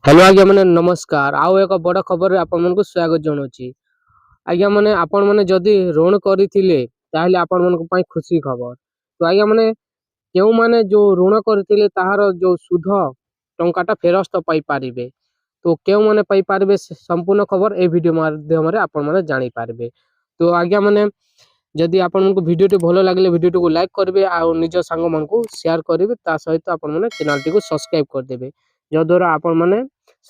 Hello आज्ञा मैंने नमस्कार आउ एक बड़ खबर आपण मन को स्वागत जनाऊँगी। आज्ञा मैंने आपण मैंने जदि ऋण करथिले ताहले आपण मन को पई खुशी खबर। तो आज्ञा मैंने केउ माने जो ऋण करथिले ताहार जो सुध टंकाटा फेरस्त पाई पारिबे। तो केउ माने पाई पारिबे संपूर्ण खबर ए वीडियो माध्यम रे आपण माने जानि पारिबे। तो आज्ञा मैंने जदि आपण मन को वीडियो टी भलो लागले वीडियो को लाइक करबे आ निज संग मन को शेयर करबे ता सहित आपण माने चैनल टी को सब्सक्राइब कर देबे जो द्वारा आपण माने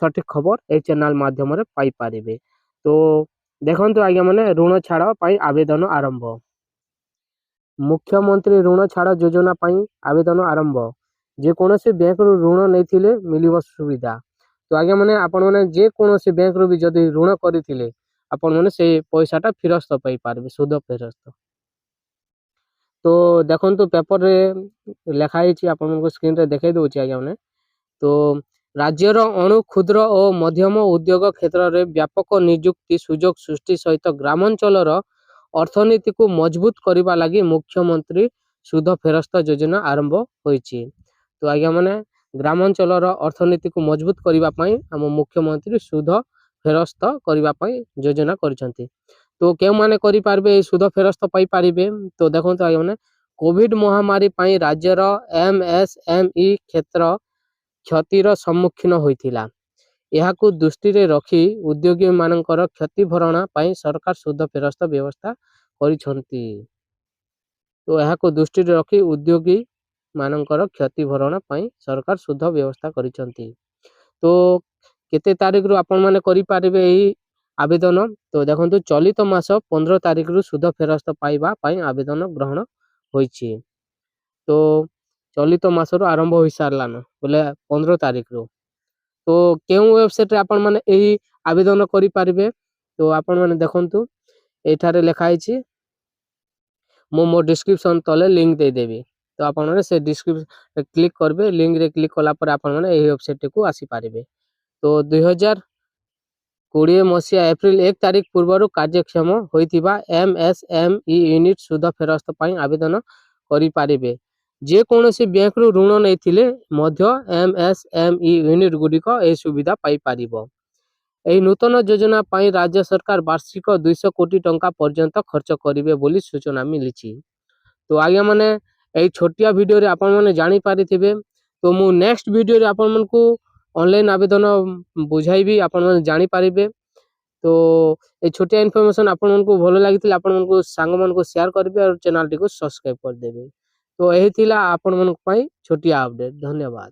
सठिक खबर ए चैनल माध्यम रे पाई पारिबे। तो देखंतु आज्ञा माने ऋण छाड़ पाई आवेदन आरंभ। मुख्यमंत्री ऋण छाड़ योजना पाई आवेदन आरंभ। जे कोनोसी बैंक रु ऋण नैथिले मिलिबो सुविधा। तो आज्ञा माने आपण माने जे कोनोसी बैंक रु भी जदि ऋण करिथिले आपण माने से पैसाटा फेरस्त पाई पारबे सुध फेरस्त। तो देखंतु पेपर रे लेखा हिची आपण मन को स्क्रीन रे देखाई दोछि आज्ञा माने। तो राज्यर अणु क्षुद्र और मध्यम उद्योग क्षेत्र में व्यापक नियुक्ति सुजोग सृष्टि सहित ग्रामांचलर अर्थनीति को मजबूत करने लगी मुख्यमंत्री सुध फेरस्त योजना आरंभ होइछि। तो आज्ञा माने ग्रामांचलर अर्थनीति को मजबूत करने आम मुख्यमंत्री सुध फेरस्त करने योजना करिसंती। तो केउ माने करि पारबे सुध फेरस्त पाई पारिबे। तो देखंतु आज्ञा माने कोविड महामारी पई राज्यर एमएसएमई क्षेत्र क्षतिर सम्मुखीन होइथिला। एहाकु दृष्टि रे रखी उद्योगी मानकर क्षति भरणा पई सरकार सुध फेरस्त व्यवस्था करिसंती। तो एहाकु दृष्टि रे रखी उद्योगी मानकर क्षति भरणा पई सरकार सुध व्यवस्था करिसंती। तो केते तारिख रु आपण माने करि पारिबे एही आवेदन। तो देखंतु चलित मास 15 तारिख रु सुध फेरस्त पाइबा पई आवेदन ग्रहण होइछि। तो चलित मास रु आरंभ होई सारलान बोले 15 तारिख रु। तो केउ वेबसाइट रे आपण माने एही आवेदन करि पारिबे। तो आपण माने देखंतु एठारे लेखा हिची मो डिस्क्रिप्शन तले लिंक दे देबी। तो आपण माने से डिस्क्रिप्शन क्लिक करबे लिंक रे क्लिक कला पर आपण माने एही वेबसाइट को आसी पारिबे। तो 2020 मसीहा एप्रिल 1 तारिख पूर्व कार्यक्षम होइथिबा एमएसएमई यूनिट सुध फेरस्त पई आवेदन करि पारिबे। जे कोनोसी बैंक रु ऋण नैथिले मध्य एमएसएमई यूनिट गुडिक ए सुविधा पाई पारिबो। एही नूतन योजना पई राज्य सरकार वार्षिक 200 कोटी टंका पर्यंत खर्च करिवे बोली सूचना मिलिछि। तो आज्ञा माने एही छोटिया वीडियो रे आपण माने जानि पारिथिबे। तो मु नेक्स्ट वीडियो रे आपण मन को ऑनलाइन आवेदन बुझाइबी आपण माने जानि पारिबे। तो ए छोटिया इन्फॉर्मेशन आपण मन को भलो लागिथिले आपण मन को सांग मन को शेयर करबे और चैनल टी को सब्सक्राइब कर देबे। तो एही थिला आपण मन पई छोटिया अपडेट। धन्यवाद।